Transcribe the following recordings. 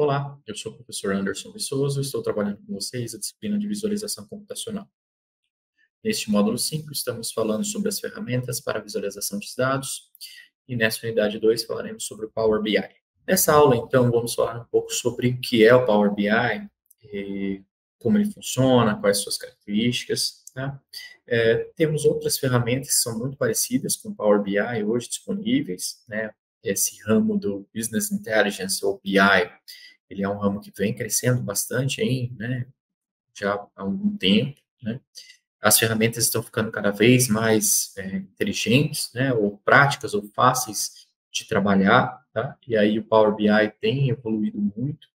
Olá, eu sou o professor Anderson Viçoso e estou trabalhando com vocês a disciplina de visualização computacional. Neste módulo 5, estamos falando sobre as ferramentas para visualização de dados e nessa unidade 2 falaremos sobre o Power BI. Nessa aula, então, vamos falar um pouco sobre o que é o Power BI, e como ele funciona, quais suas características. Tá? Temos outras ferramentas que são muito parecidas com o Power BI hoje disponíveis, né? Esse ramo do Business Intelligence, ou BI, ele é um ramo que vem crescendo bastante, hein, né? Já há algum tempo, né? As ferramentas estão ficando cada vez mais inteligentes, né, ou práticas, ou fáceis de trabalhar, tá? E aí o Power BI tem evoluído muito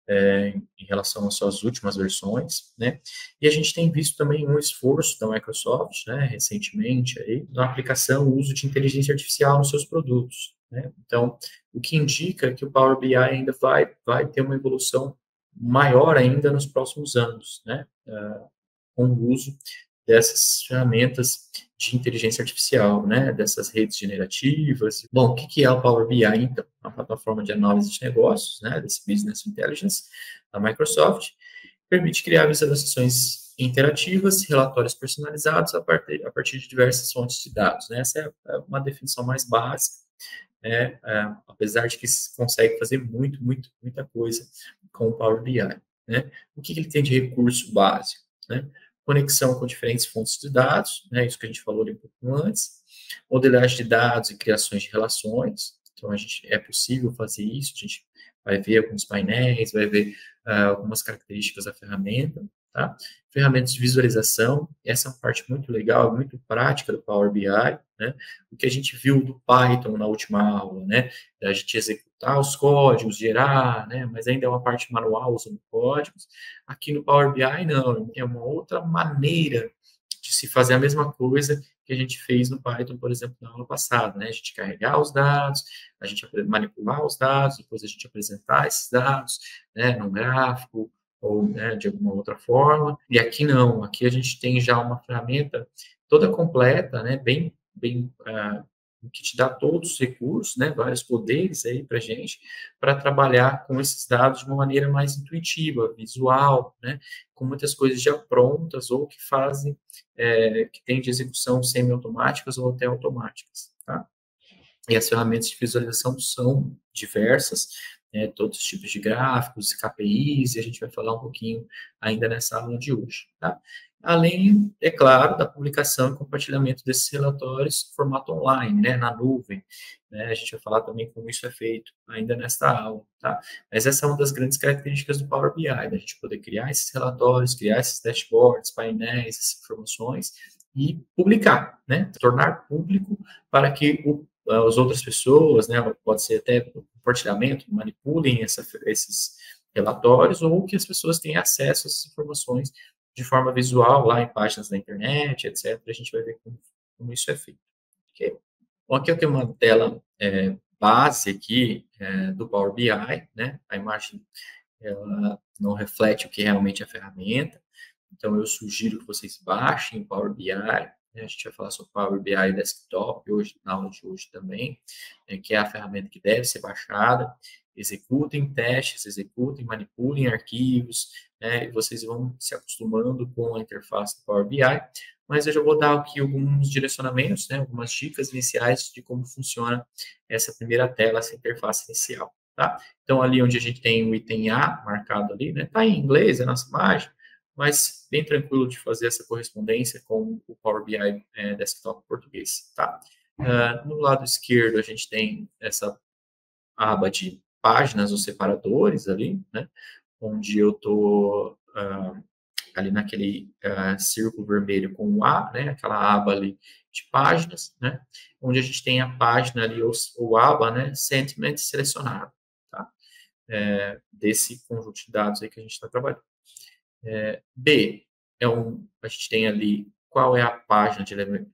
em relação às suas últimas versões, né? E a gente tem visto também um esforço da Microsoft, né, recentemente, aí, na aplicação, o uso de inteligência artificial nos seus produtos, né? Então, o que indica que o Power BI ainda vai ter uma evolução maior ainda nos próximos anos, né? Com o uso dessas ferramentas de inteligência artificial, né, dessas redes generativas. Bom, o que é o Power BI, então? Uma plataforma de análise de negócios, né, desse Business Intelligence da Microsoft, permite criar visualizações interativas, relatórios personalizados a partir de diversas fontes de dados, né? Essa é uma definição mais básica, né, apesar de que se consegue fazer muita coisa com o Power BI, né? O que ele tem de recurso básico, né? Conexão com diferentes fontes de dados, né, isso que a gente falou ali um pouco antes, modelagem de dados e criações de relações, então é possível fazer isso, a gente vai ver alguns painéis, vai ver algumas características da ferramenta, tá? Ferramentas de visualização, essa é uma parte muito legal, muito prática do Power BI, né? O que a gente viu do Python na última aula, né? A gente executar os códigos, gerar, né? Mas ainda é uma parte manual usando códigos. Aqui no Power BI, não, é uma outra maneira de se fazer a mesma coisa que a gente fez no Python, por exemplo, na aula passada, né? A gente carregar os dados, a gente manipular os dados, depois a gente apresentar esses dados, né, num gráfico ou, né, de alguma outra forma. E aqui não, aqui a gente tem já uma ferramenta toda completa, né, bem que te dá todos os recursos, né, vários poderes aí para gente, para trabalhar com esses dados de uma maneira mais intuitiva, visual, né, com muitas coisas já prontas ou que fazem, que tem de execução semi-automáticas ou até automáticas, tá? E as ferramentas de visualização são diversas, né, todos os tipos de gráficos, KPIs, e a gente vai falar um pouquinho ainda nessa aula de hoje, tá? Além, é claro, da publicação e compartilhamento desses relatórios em formato online, né, na nuvem, né, a gente vai falar também como isso é feito ainda nesta aula, tá? Mas essa é uma das grandes características do Power BI, da gente poder criar esses relatórios, criar esses dashboards, painéis, essas informações e publicar, né, tornar público para que as outras pessoas, né, pode ser até compartilhamento, manipulem esses relatórios ou que as pessoas tenham acesso a essas informações de forma visual lá em páginas da internet, etc. A gente vai ver como isso é feito. Okay? Bom, aqui eu tenho uma tela base aqui do Power BI, né? A imagem ela não reflete o que realmente é a ferramenta, então eu sugiro que vocês baixem o Power BI, né? A gente vai falar sobre o Power BI Desktop hoje, na aula de hoje também, que é a ferramenta que deve ser baixada. Executem testes, executem, manipulem arquivos, né? E vocês vão se acostumando com a interface do Power BI, mas eu já vou dar aqui alguns direcionamentos, né? Algumas dicas iniciais de como funciona essa primeira tela, essa interface inicial, tá? Então, ali onde a gente tem o item A marcado ali, né? Tá em inglês, é a nossa imagem, mas bem tranquilo de fazer essa correspondência com o Power BI Desktop português, tá? No lado esquerdo, a gente tem essa aba de páginas ou separadores ali, né? Onde eu estou ali naquele círculo vermelho com o A, né? Aquela aba ali de páginas, né? Onde a gente tem a página ali, ou aba, né? Sentiment selecionado, tá? Desse conjunto de dados aí que a gente está trabalhando. B, a gente tem ali qual é a página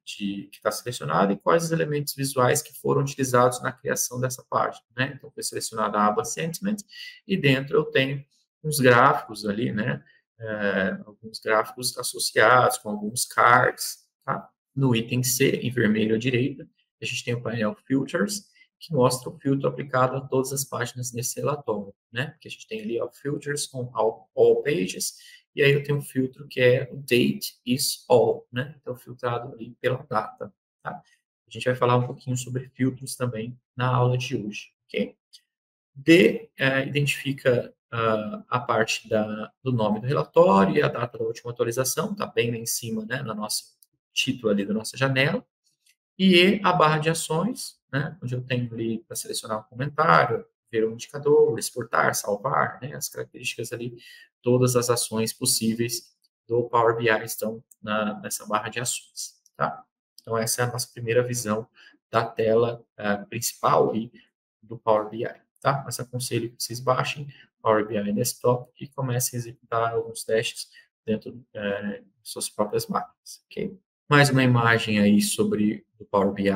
que está selecionada e quais os elementos visuais que foram utilizados na criação dessa página, né? Então, foi selecionada a aba Sentiment e dentro eu tenho uns gráficos ali, né? Alguns gráficos associados com alguns cards, tá? No item C, em vermelho à direita, a gente tem o painel Filters, que mostra o filtro aplicado a todas as páginas nesse relatório, né? Porque a gente tem ali, ó, filters on all pages, e aí eu tenho um filtro que é o date is all, né? Então, filtrado ali pela data, tá? A gente vai falar um pouquinho sobre filtros também na aula de hoje, ok? D identifica a parte do nome do relatório e a data da última atualização, está bem lá em cima, né, no nosso título ali da nossa janela. E E, a barra de ações, né, onde eu tenho ali para selecionar um comentário, ver um indicador, exportar, salvar, né, as características ali, todas as ações possíveis do Power BI estão nessa barra de ações, tá? Então, essa é a nossa primeira visão da tela principal aí do Power BI, tá? Mas aconselho que vocês baixem Power BI Desktop e comecem a executar alguns testes dentro de suas próprias máquinas, ok? Mais uma imagem aí sobre o Power BI,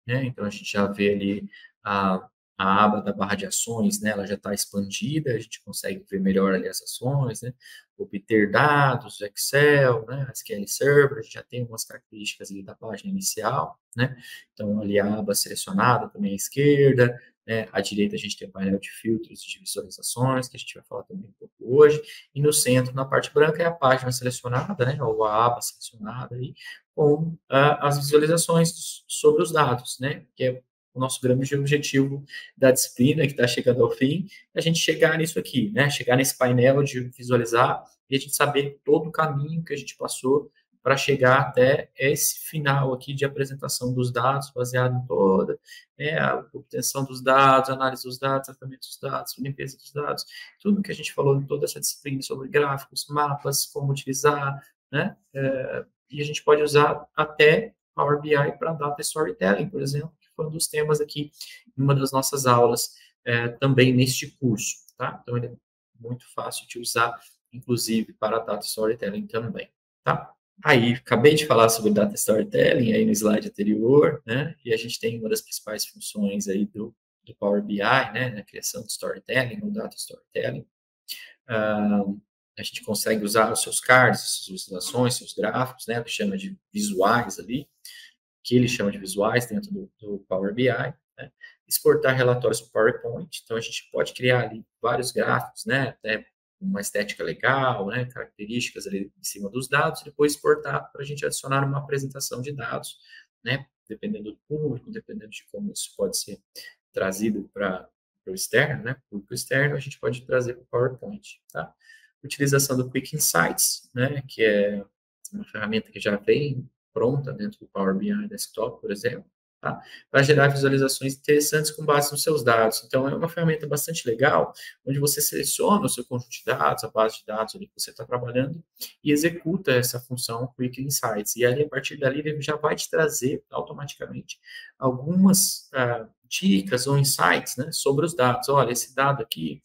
né? Então, a gente já vê ali a, a aba da barra de ações, né? Ela já está expandida, a gente consegue ver melhor ali as ações, né? Obter dados, Excel, né? SQL Server, a gente já tem algumas características ali da página inicial, né? Então, ali a aba selecionada também à esquerda, né? À direita a gente tem o painel de filtros e de visualizações, que a gente vai falar também um pouco hoje, e no centro, na parte branca, é a página selecionada, né? Ou a aba selecionada aí, com as visualizações sobre os dados, né? Que é o nosso grande objetivo da disciplina, que está chegando ao fim, é a gente chegar nisso aqui, né? Chegar nesse painel de visualizar e a gente saber todo o caminho que a gente passou para chegar até esse final aqui de apresentação dos dados, baseado em toda, né, a obtenção dos dados, análise dos dados, tratamento dos dados, limpeza dos dados, tudo que a gente falou em toda essa disciplina sobre gráficos, mapas, como utilizar, né? E a gente pode usar até Power BI para Data Storytelling, por exemplo, que foi um dos temas aqui em uma das nossas aulas também neste curso, tá? Então, ele é muito fácil de usar, inclusive, para Data Storytelling também, tá? Aí, acabei de falar sobre Data Storytelling aí no slide anterior, né? E a gente tem uma das principais funções aí do Power BI, né? Na criação de Storytelling, ou Data Storytelling. A gente consegue usar os seus cards, suas visualizações, seus gráficos, né? O que chama de visuais ali, que ele chama de visuais dentro do Power BI, né? Exportar relatórios para PowerPoint. Então, a gente pode criar ali vários gráficos, né? Até uma estética legal, né? Características ali em cima dos dados, e depois exportar para a gente adicionar uma apresentação de dados, né? Dependendo do público, dependendo de como isso pode ser trazido para o externo, né? Público externo, a gente pode trazer para o PowerPoint, tá? Utilização do Quick Insights, né? Que é uma ferramenta que já vem pronta dentro do Power BI Desktop, por exemplo, tá? Para gerar visualizações interessantes com base nos seus dados. Então, é uma ferramenta bastante legal, onde você seleciona o seu conjunto de dados, a base de dados ali que você está trabalhando, e executa essa função Quick Insights. E ali, a partir dali, ele já vai te trazer automaticamente algumas dicas ou insights, né, sobre os dados. Olha, esse dado aqui,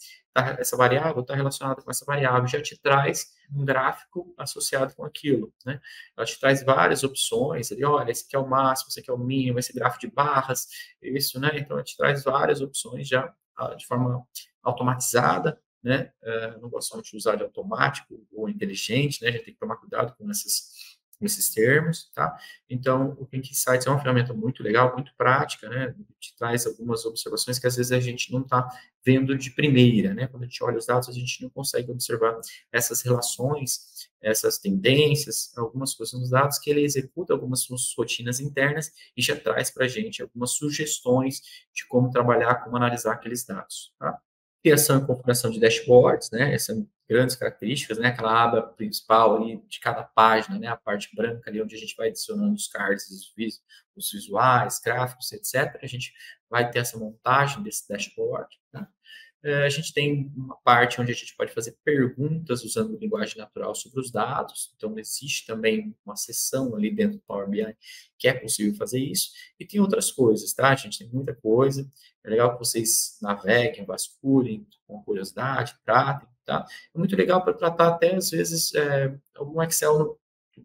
essa variável está relacionada com essa variável, já te traz um gráfico associado com aquilo, né? Ela te traz várias opções, ali, olha, esse aqui é o máximo, esse aqui é o mínimo, esse gráfico de barras, isso, né? Então, ela te traz várias opções já de forma automatizada, né? Não gosto de usar de automático ou inteligente, né? A gente tem que tomar cuidado com esses termos, tá? Então, o Pink Insights é uma ferramenta muito legal, muito prática, né? Te traz algumas observações que às vezes a gente não está vendo de primeira, né? Quando a gente olha os dados, a gente não consegue observar essas relações, essas tendências, algumas coisas nos dados, que ele executa algumas suas rotinas internas e já traz para a gente algumas sugestões de como trabalhar, como analisar aqueles dados, tá? Criação e configuração de dashboards, né? Essas são grandes características, né? Aquela aba principal ali de cada página, né? A parte branca ali onde a gente vai adicionando os cards, os visuais, gráficos, etc. A gente vai ter essa montagem desse dashboard, tá? A gente tem uma parte onde a gente pode fazer perguntas usando linguagem natural sobre os dados. Então, existe também uma seção ali dentro do Power BI que é possível fazer isso. E tem outras coisas, tá? A gente tem muita coisa. É legal que vocês naveguem, vasculhem com curiosidade, tratem, tá? É muito legal para tratar até, às vezes, algum Excel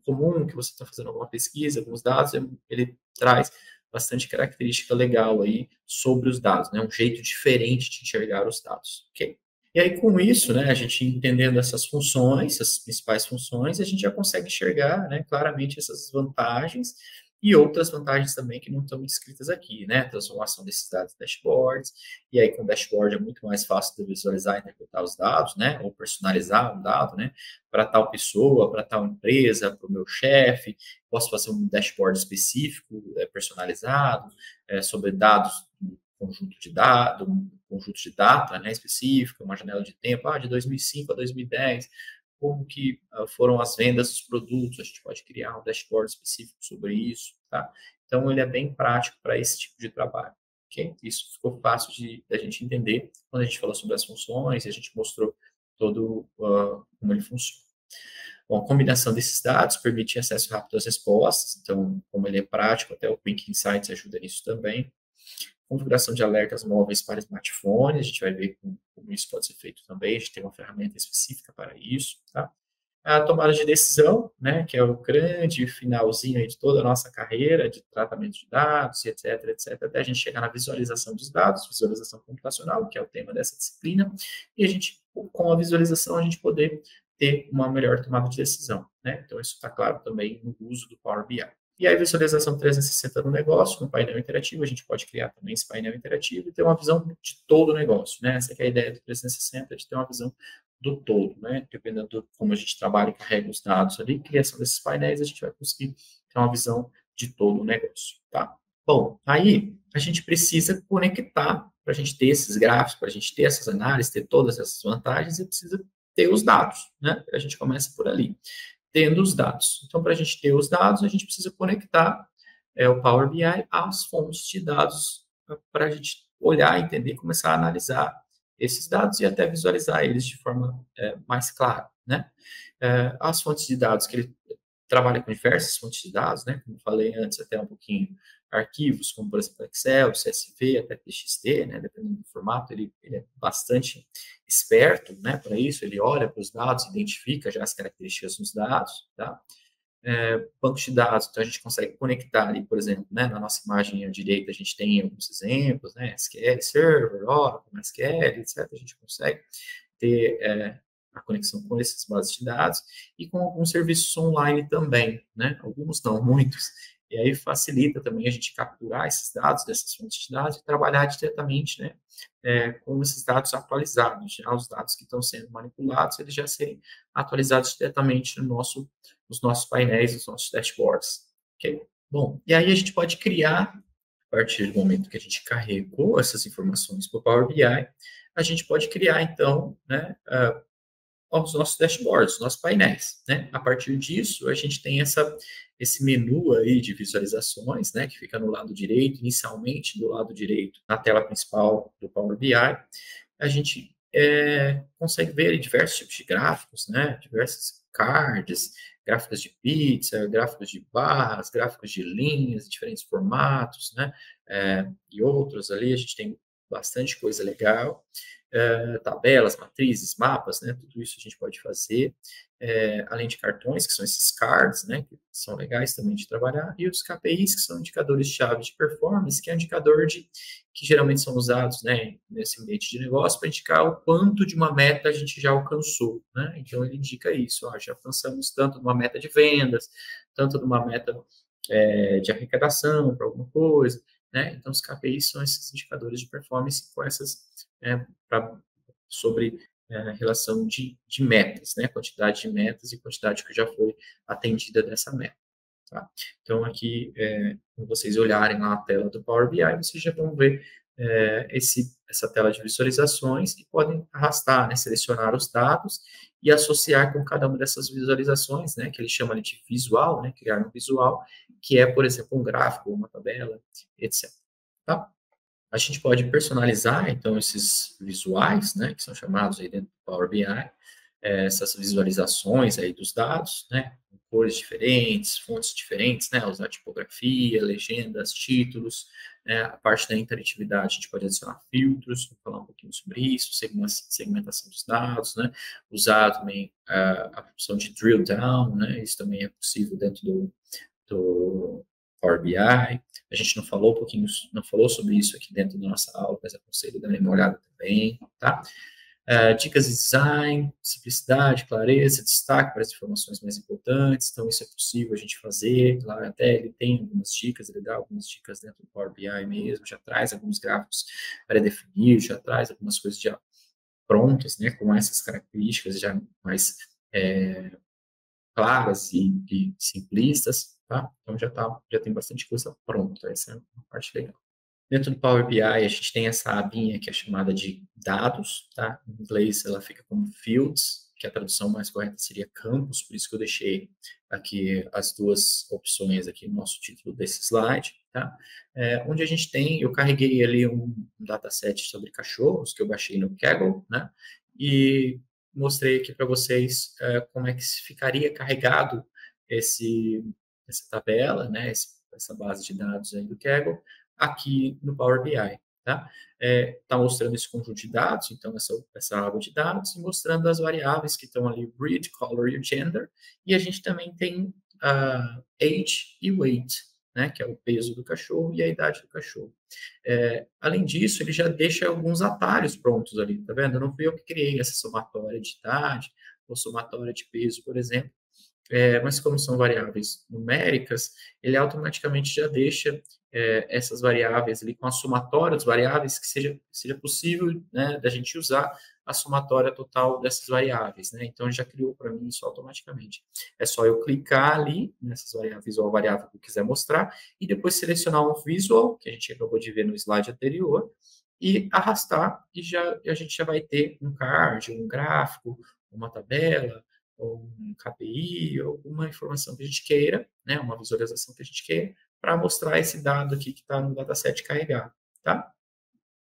comum que você está fazendo alguma pesquisa, alguns dados, ele traz bastante característica legal aí sobre os dados, né? Um jeito diferente de enxergar os dados, ok? E aí, com isso, né, a gente entendendo essas funções, essas principais funções, a gente já consegue enxergar, né, claramente essas vantagens e outras vantagens também que não estão descritas aqui, né? Transformação desses dados em dashboards, e aí com o dashboard é muito mais fácil de visualizar e interpretar os dados, né? Ou personalizar um dado, né? Para tal pessoa, para tal empresa, para o meu chefe, posso fazer um dashboard específico, personalizado, sobre dados, um conjunto de dados, um conjunto de data, né, específico, uma janela de tempo, de 2005 a 2010, como que foram as vendas dos produtos, a gente pode criar um dashboard específico sobre isso, tá? Então, ele é bem prático para esse tipo de trabalho, ok? Isso ficou fácil da gente entender quando a gente falou sobre as funções, e a gente mostrou todo como ele funciona. Bom, a combinação desses dados permite acesso rápido às respostas, então, como ele é prático, até o Quick Insights ajuda nisso também. Configuração de alertas móveis para smartphones, a gente vai ver como isso pode ser feito também, a gente tem uma ferramenta específica para isso, tá? A tomada de decisão, né, que é o grande finalzinho aí de toda a nossa carreira de tratamento de dados, etc, etc, até a gente chegar na visualização dos dados, visualização computacional, que é o tema dessa disciplina, e a gente, com a visualização, a gente poder ter uma melhor tomada de decisão, né? Então, isso está claro também no uso do Power BI. E aí, visualização 360 no negócio, no painel interativo, a gente pode criar também esse painel interativo e ter uma visão de todo o negócio, né? Essa é a ideia do 360, de ter uma visão do todo, né? Dependendo de como a gente trabalha e carrega os dados ali, criação desses painéis, a gente vai conseguir ter uma visão de todo o negócio, tá? Bom, aí a gente precisa conectar para a gente ter esses gráficos, para a gente ter essas análises, ter todas essas vantagens, e precisa ter os dados, né? A gente começa por ali, tendo os dados. Então, para a gente ter os dados, a gente precisa conectar o Power BI às fontes de dados para a gente olhar, entender, começar a analisar esses dados e até visualizar eles de forma mais clara, né? As fontes de dados que ele trabalha com diversas fontes de dados, né? Como falei antes, até um pouquinho, arquivos, como por exemplo Excel, CSV, até TXT, né? Dependendo do formato, ele é bastante esperto, né? Para isso, ele olha para os dados, identifica já as características dos dados, tá? Bancos de dados, então a gente consegue conectar ali, por exemplo, né, na nossa imagem à direita a gente tem alguns exemplos, né, SQL Server, Oracle, MySQL, etc. A gente consegue ter a conexão com essas bases de dados e com alguns serviços online também, né, alguns não, muitos, e aí facilita também a gente capturar esses dados dessas fontes de dados e trabalhar diretamente, né, com esses dados atualizados, já os dados que estão sendo manipulados, eles já serem atualizados diretamente nos nossos painéis, nos nossos dashboards. Okay? Bom, e aí a gente pode criar, a partir do momento que a gente carregou essas informações para o Power BI, a gente pode criar, então, né, os nossos dashboards, os nossos painéis, né? A partir disso, a gente tem esse menu aí de visualizações, né, que fica no lado direito, inicialmente do lado direito, na tela principal do Power BI. A gente consegue ver diversos tipos de gráficos, né, diversos cards, gráficos de pizza, gráficos de barras, gráficos de linhas, diferentes formatos, né, e outros ali, a gente tem bastante coisa legal, tabelas, matrizes, mapas, né, tudo isso a gente pode fazer, além de cartões, que são esses cards, né, que são legais também de trabalhar, e os KPIs, que são indicadores-chave de performance, que é um indicador que geralmente são usados, né, nesse ambiente de negócio para indicar o quanto de uma meta a gente já alcançou, né, então ele indica isso, já alcançamos tanto de uma meta de vendas, tanto de uma meta de arrecadação para alguma coisa, né, então os KPIs são esses indicadores de performance com essas, sobre relação de metas, né, quantidade de metas e quantidade que já foi atendida dessa meta. Tá? Então, aqui, quando vocês olharem lá a tela do Power BI, vocês já vão ver essa tela de visualizações e podem arrastar, né, selecionar os dados e associar com cada uma dessas visualizações, né, que ele chama ali de visual, né, criar um visual, que é, por exemplo, um gráfico, uma tabela, etc. Tá? A gente pode personalizar, então, esses visuais, né, que são chamados aí dentro do Power BI, essas visualizações aí dos dados, né, com cores diferentes, fontes diferentes, né, usar tipografia, legendas, títulos, né, a parte da interatividade, a gente pode adicionar filtros, vou falar um pouquinho sobre isso, segmentação dos dados, né, usar também a opção de drill down, né, isso também é possível dentro do Power BI. A gente não falou sobre isso aqui dentro da nossa aula, mas aconselho dar uma olhada também, tá? Dicas de design, simplicidade, clareza, destaque para as informações mais importantes. Então, isso é possível a gente fazer. Lá até ele tem algumas dicas, ele dá algumas dicas dentro do Power BI mesmo, já traz alguns gráficos pré-definidos, já traz algumas coisas já prontas, né, com essas características já mais claras e simplistas, tá? Então, já tem bastante coisa pronta, essa é uma parte legal. Dentro do Power BI, a gente tem essa abinha que é chamada de dados, tá? Em inglês, ela fica como fields, que a tradução mais correta seria campos, por isso que eu deixei aqui as duas opções aqui no nosso título desse slide, tá? Onde a gente tem, eu carreguei ali um dataset sobre cachorros, que eu baixei no Kaggle, né? E mostrei aqui para vocês como é que ficaria carregado essa tabela, né? Essa base de dados aí do Kaggle, aqui no Power BI, tá? Tá mostrando esse conjunto de dados, então essa aba de dados, e mostrando as variáveis que estão ali, breed, color e gender, e a gente também tem age e weight, né, que é o peso do cachorro e a idade do cachorro. Além disso, ele já deixa alguns atalhos prontos ali, tá vendo? Não fui eu que criei essa somatória de idade ou somatória de peso, por exemplo, mas como são variáveis numéricas, ele automaticamente já deixa essas variáveis ali com a somatória das variáveis que seja possível, né, da gente usar a somatória total dessas variáveis, né? Então, ele já criou para mim isso automaticamente. É só eu clicar ali nessas variáveis ou a variável que eu quiser mostrar e depois selecionar um visual, que a gente acabou de ver no slide anterior, e arrastar e a gente já vai ter um card, um gráfico, uma tabela, ou um KPI, ou alguma informação que a gente queira, né, uma visualização que a gente queira, para mostrar esse dado aqui que está no dataset carregado, tá?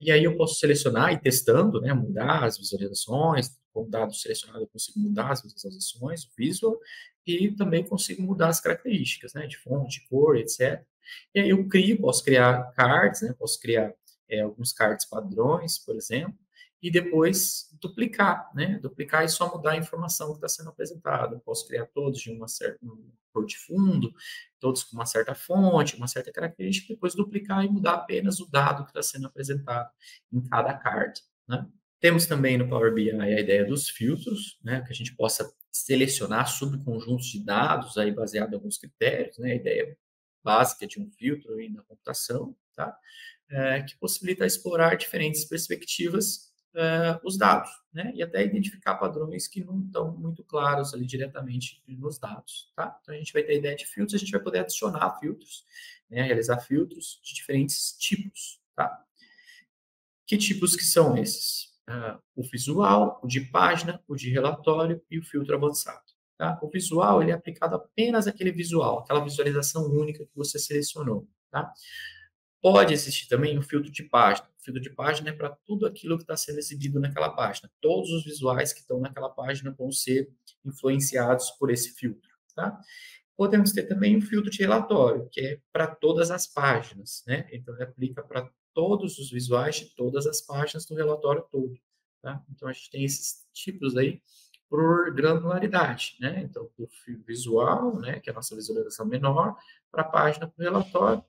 E aí eu posso selecionar e testando, né, mudar as visualizações, com o dado selecionado eu consigo mudar as visualizações, o visual, e também consigo mudar as características, né, de fonte, cor, etc. E aí eu posso criar cards, né, posso criar alguns cards padrões, por exemplo, e depois duplicar, né, duplicar e só mudar a informação que está sendo apresentada. Eu posso criar todos de uma certa cor de fundo, todos com uma certa fonte, uma certa característica, depois duplicar e mudar apenas o dado que está sendo apresentado em cada card, né? Temos também no Power BI a ideia dos filtros, né, que a gente possa selecionar subconjuntos de dados aí baseado em alguns critérios, né, a ideia básica de um filtro aí na computação, tá? Que possibilita explorar diferentes perspectivas os dados, né? E até identificar padrões que não estão muito claros ali diretamente nos dados, tá? Então, a gente vai ter a ideia de filtros, a gente vai poder adicionar filtros, né? Realizar filtros de diferentes tipos, tá? Que tipos que são esses? O visual, o de página, o de relatório e o filtro avançado. Tá? O visual, ele é aplicado apenas àquele visual, aquela visualização única que você selecionou, tá? Pode existir também o filtro de página. O filtro de página é para tudo aquilo que está sendo exibido naquela página. Todos os visuais que estão naquela página vão ser influenciados por esse filtro, tá? Podemos ter também um filtro de relatório, que é para todas as páginas, né? Então, ele aplica para todos os visuais de todas as páginas do relatório todo, tá? Então, a gente tem esses tipos aí por granularidade, né? Então, do visual, né, que é a nossa visualização menor, para a página, para o relatório,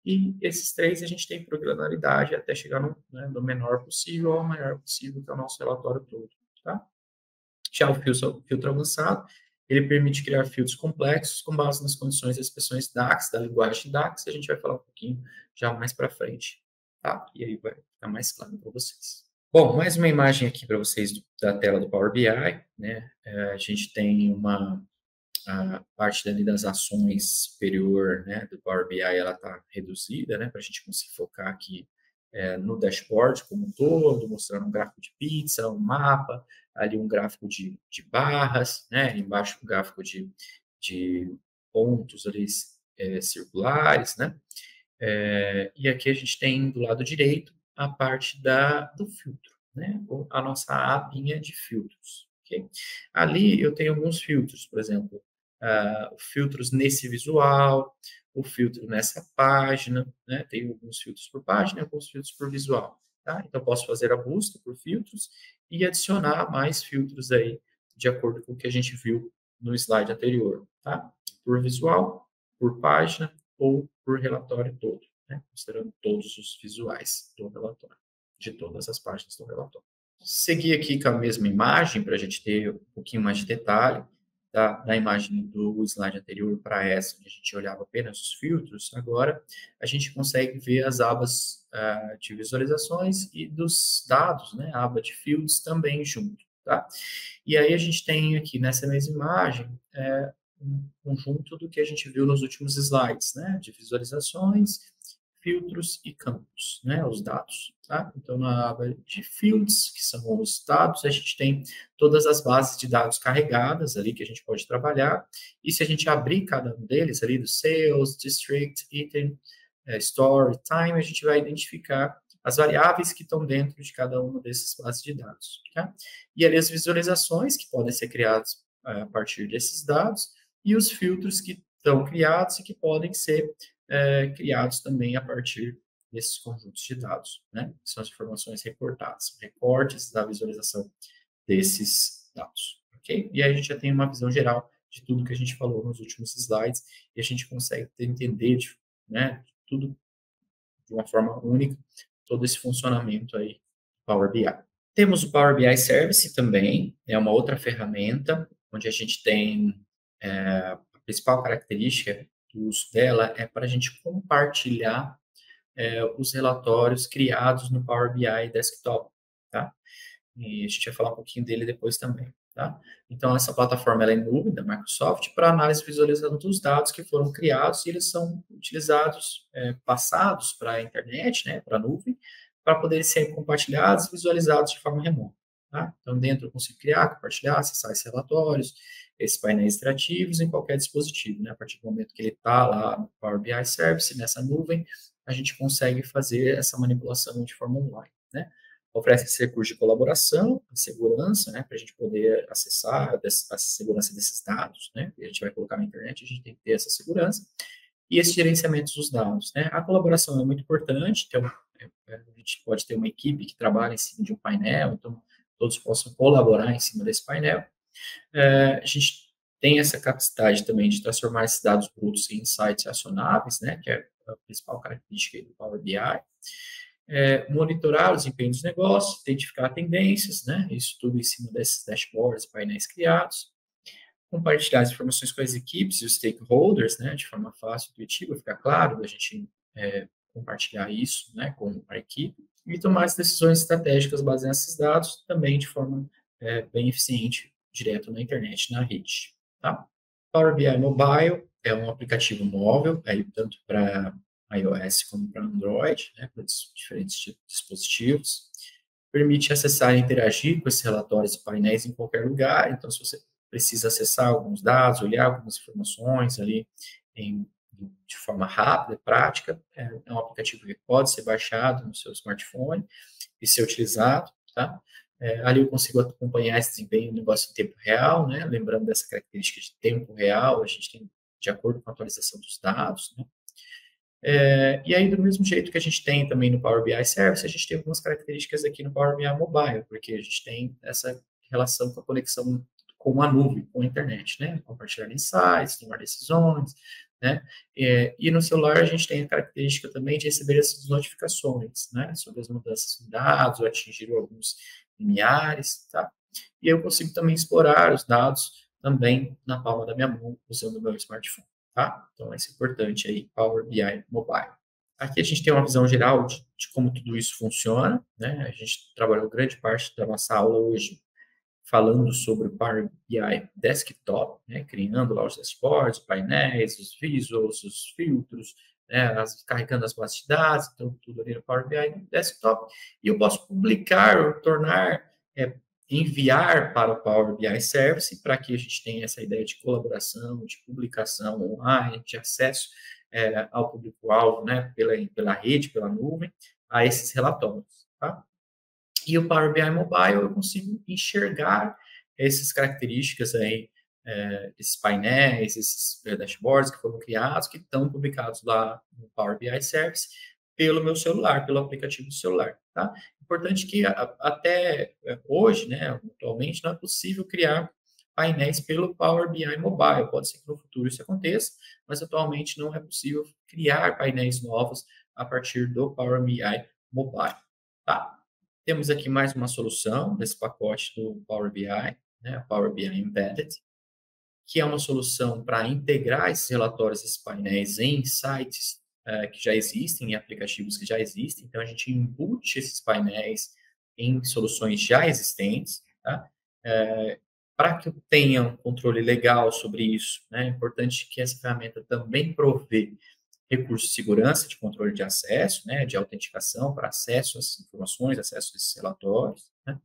e esses três a gente tem por granularidade até chegar no menor possível ao maior possível, que é o nosso relatório todo, tá? Já o filtro avançado, ele permite criar filtros complexos com base nas condições e expressões DAX, da linguagem DAX, e a gente vai falar um pouquinho já mais para frente, tá? E aí vai ficar mais claro para vocês. Bom, mais uma imagem aqui para vocês da tela do Power BI, né? A gente tem a parte ali das ações superior, né, do Power BI, ela está reduzida, né, para a gente conseguir focar aqui no dashboard como um todo, mostrando um gráfico de pizza, um mapa, ali um gráfico de barras, né, embaixo um gráfico de pontos ali circulares, né, e aqui a gente tem do lado direito a parte do filtro, né, a nossa abinha de filtros. Okay? Ali eu tenho alguns filtros, por exemplo, filtros nesse visual, o filtro nessa página, né? Tem alguns filtros por página e alguns filtros por visual. Tá? Então, posso fazer a busca por filtros e adicionar mais filtros aí, de acordo com o que a gente viu no slide anterior. Tá? Por visual, por página ou por relatório todo, né? Considerando todos os visuais do relatório, de todas as páginas do relatório. seguir aqui com a mesma imagem para a gente ter um pouquinho mais de detalhe da imagem do slide anterior para essa, onde a gente olhava apenas os filtros. Agora, a gente consegue ver as abas de visualizações e dos dados, né? A aba de fields também junto, tá? E aí a gente tem aqui nessa mesma imagem um conjunto do que a gente viu nos últimos slides, né? De visualizações, filtros e campos, né? Os dados, tá? Então, na aba de fields, que são os dados, a gente tem todas as bases de dados carregadas ali que a gente pode trabalhar. E se a gente abrir cada um deles ali, do sales, district, item, store, time, a gente vai identificar as variáveis que estão dentro de cada uma dessas bases de dados, tá? E ali as visualizações que podem ser criadas a partir desses dados e os filtros que estão criados e que podem ser criados também a partir desses conjuntos de dados, né? Que são as informações reportadas, recortes da visualização desses dados, ok? E aí a gente já tem uma visão geral de tudo que a gente falou nos últimos slides e a gente consegue entender, né, tudo de uma forma única, todo esse funcionamento aí do Power BI. Temos o Power BI Service também, é uma outra ferramenta onde a gente tem a principal característica do uso dela é para a gente compartilhar os relatórios criados no Power BI Desktop, tá? E a gente vai falar um pouquinho dele depois também, tá? Então, essa plataforma ela é em nuvem da Microsoft para análise e visualização dos dados que foram criados e eles são utilizados, passados para a internet, né, para a nuvem, para poderem ser compartilhados e visualizados de forma remota, tá? Então, dentro eu consigo criar, compartilhar, acessar esses relatórios, esses painéis interativos em qualquer dispositivo, né? A partir do momento que ele está lá no Power BI Service, nessa nuvem, a gente consegue fazer essa manipulação de forma online, né? Oferece esse recurso de colaboração, segurança, né, para a gente poder acessar a segurança desses dados, né, que a gente vai colocar na internet, a gente tem que ter essa segurança, e esse gerenciamento dos dados, né. A colaboração é muito importante, então, a gente pode ter uma equipe que trabalha em cima de um painel, então, todos possam colaborar em cima desse painel. A gente tem essa capacidade também de transformar esses dados brutos em insights acionáveis, né, que é a principal característica do Power BI. Monitorar o desempenho dos negócios, identificar tendências, né? Isso tudo em cima desses dashboards, painéis criados, compartilhar as informações com as equipes e os stakeholders, né? De forma fácil, intuitiva, ficar claro da gente compartilhar isso, né? Com a equipe e tomar as decisões estratégicas baseadas nesses dados também de forma bem eficiente, direto na internet, na rede, tá? Power BI Mobile é um aplicativo móvel, tanto para iOS como para Android, né, para diferentes dispositivos. Permite acessar e interagir com esses relatórios e painéis em qualquer lugar. Então, se você precisa acessar alguns dados, olhar algumas informações ali de forma rápida, prática, é um aplicativo que pode ser baixado no seu smartphone e ser utilizado, tá? Ali eu consigo acompanhar esse desempenho do negócio em tempo real, né? Lembrando dessa característica de tempo real, a gente tem de acordo com a atualização dos dados, né? E aí, do mesmo jeito que a gente tem também no Power BI Service, a gente tem algumas características aqui no Power BI Mobile, porque a gente tem essa relação com a conexão com a nuvem, com a internet, né? Compartilhar insights, tomar decisões, né? E no celular a gente tem a característica também de receber essas notificações, né? Sobre as mudanças de dados, ou atingir alguns limiares, tá? E eu consigo também explorar os dados também na palma da minha mão, usando o meu smartphone. Tá? Então, é importante aí, Power BI Mobile. Aqui a gente tem uma visão geral de como tudo isso funciona, né? A gente trabalhou grande parte da nossa aula hoje falando sobre o Power BI Desktop, né? Criando lá os dashboards, os painéis, os visuals, os filtros, né? Carregando as bases de dados, então tudo ali no Power BI Desktop. E eu posso publicar ou tornar enviar para o Power BI Service, para que a gente tenha essa ideia de colaboração, de publicação online, de acesso ao público-alvo, né, pela rede, pela nuvem, a esses relatórios, tá? E o Power BI Mobile, eu consigo enxergar essas características aí, esses painéis, esses dashboards que foram criados, que estão publicados lá no Power BI Service, pelo meu celular, pelo aplicativo do celular, tá? Importante que até hoje, né, atualmente, não é possível criar painéis pelo Power BI Mobile. Pode ser que no futuro isso aconteça, mas atualmente não é possível criar painéis novos a partir do Power BI Mobile, tá? Temos aqui mais uma solução desse pacote do Power BI, né, Power BI Embedded, que é uma solução para integrar esses relatórios, esses painéis em sites que já existem, em aplicativos que já existem. Então, a gente embute esses painéis em soluções já existentes, tá? Para que eu tenha um controle legal sobre isso, né, é importante que essa ferramenta também provê recursos de segurança, de controle de acesso, né, de autenticação para acesso às informações, acesso a esses relatórios, né.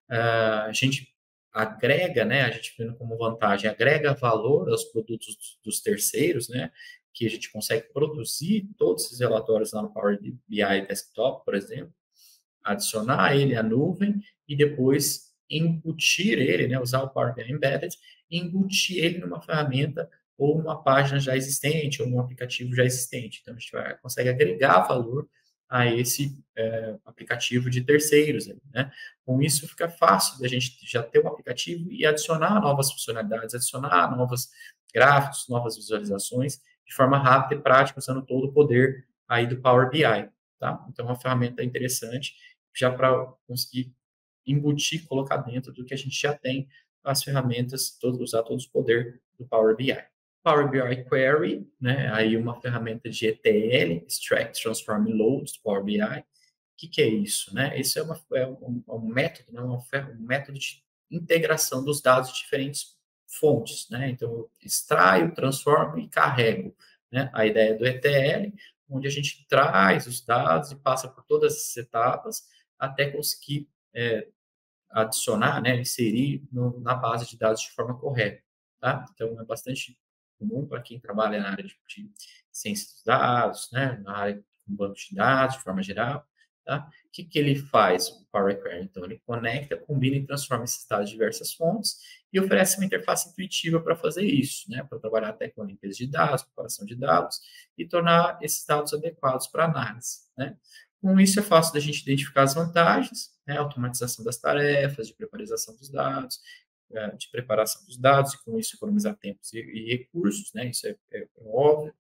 A gente agrega, né, a gente vendo como vantagem, agrega valor aos produtos dos terceiros, né, que a gente consegue produzir todos esses relatórios lá no Power BI Desktop, por exemplo, adicionar ele à nuvem e depois embutir ele, né, usar o Power BI Embedded e embutir ele numa ferramenta ou uma página já existente ou num aplicativo já existente. Então, a gente consegue agregar valor a esse aplicativo de terceiros, né? Com isso, fica fácil da gente já ter um aplicativo e adicionar novas funcionalidades, adicionar novos gráficos, novas visualizações de forma rápida e prática, usando todo o poder aí do Power BI, tá? Então, é uma ferramenta interessante já para conseguir embutir, colocar dentro do que a gente já tem as ferramentas, usar todos os poderes do Power BI. Power BI Query, né, aí uma ferramenta de ETL, Extract, Transform e Load do Power BI. O que é isso? Né? Isso é um método, né, um método de integração dos dados de diferentes fontes. Né? Então, eu extraio, transformo e carrego. Né? A ideia do ETL, onde a gente traz os dados e passa por todas essas etapas até conseguir adicionar, né, inserir na base de dados de forma correta. Tá? Então, é bastante comum para quem trabalha na área de ciência dos dados, né, na área com banco de dados, de forma geral. Tá? O que ele faz, o Power Query? Então, ele conecta, combina e transforma esses dados de diversas fontes e oferece uma interface intuitiva para fazer isso, né, para trabalhar até com a limpeza de dados, preparação de dados e tornar esses dados adequados para análise. Né? Com isso, é fácil da gente identificar as vantagens, né, automatização das tarefas, de preparação dos dados, e com isso economizar tempos e recursos, né, isso é óbvio,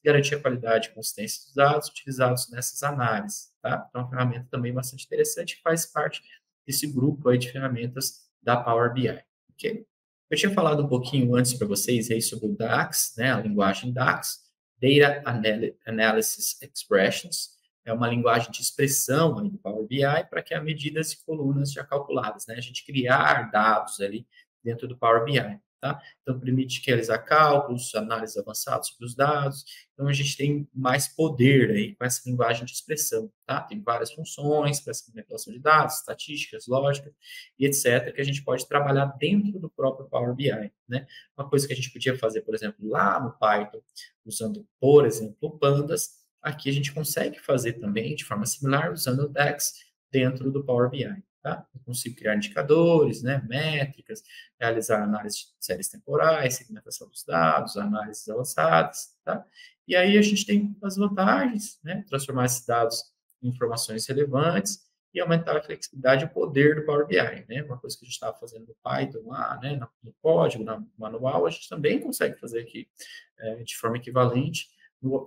garantir a qualidade e consistência dos dados utilizados nessas análises, tá? Então, é uma ferramenta também bastante interessante que faz parte desse grupo aí de ferramentas da Power BI, ok? Eu tinha falado um pouquinho antes para vocês aí sobre o DAX, né, a linguagem DAX, Data Analysis Expressions, é uma linguagem de expressão aí do Power BI para que há medidas e colunas já calculadas, né? A gente criar dados ali dentro do Power BI, tá? Então, permite realizar cálculos, análises avançadas sobre os dados. Então, a gente tem mais poder aí com essa linguagem de expressão, tá? Tem várias funções para essa manipulação de dados, estatísticas, lógica e etc., que a gente pode trabalhar dentro do próprio Power BI, né? Uma coisa que a gente podia fazer, por exemplo, lá no Python, usando, por exemplo, o Pandas, aqui a gente consegue fazer também de forma similar usando o DAX dentro do Power BI. Tá? Eu consigo criar indicadores, né, métricas, realizar análise de séries temporais, segmentação dos dados, análises avançadas. Tá? E aí a gente tem as vantagens, né, transformar esses dados em informações relevantes e aumentar a flexibilidade e o poder do Power BI. Né? Uma coisa que a gente estava fazendo no Python lá, né, no código, no manual, a gente também consegue fazer aqui de forma equivalente no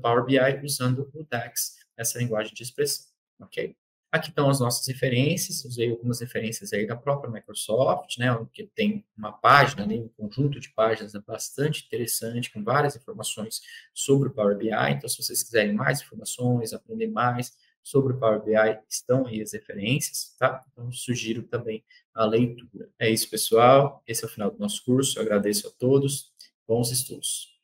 Power BI usando o DAX, essa linguagem de expressão, ok? Aqui estão as nossas referências, usei algumas referências aí da própria Microsoft, né, que tem uma página, né, um conjunto de páginas bastante interessante, com várias informações sobre o Power BI, então se vocês quiserem mais informações, aprender mais sobre o Power BI, estão aí as referências, tá? Então, sugiro também a leitura. É isso, pessoal, esse é o final do nosso curso, eu agradeço a todos, bons estudos.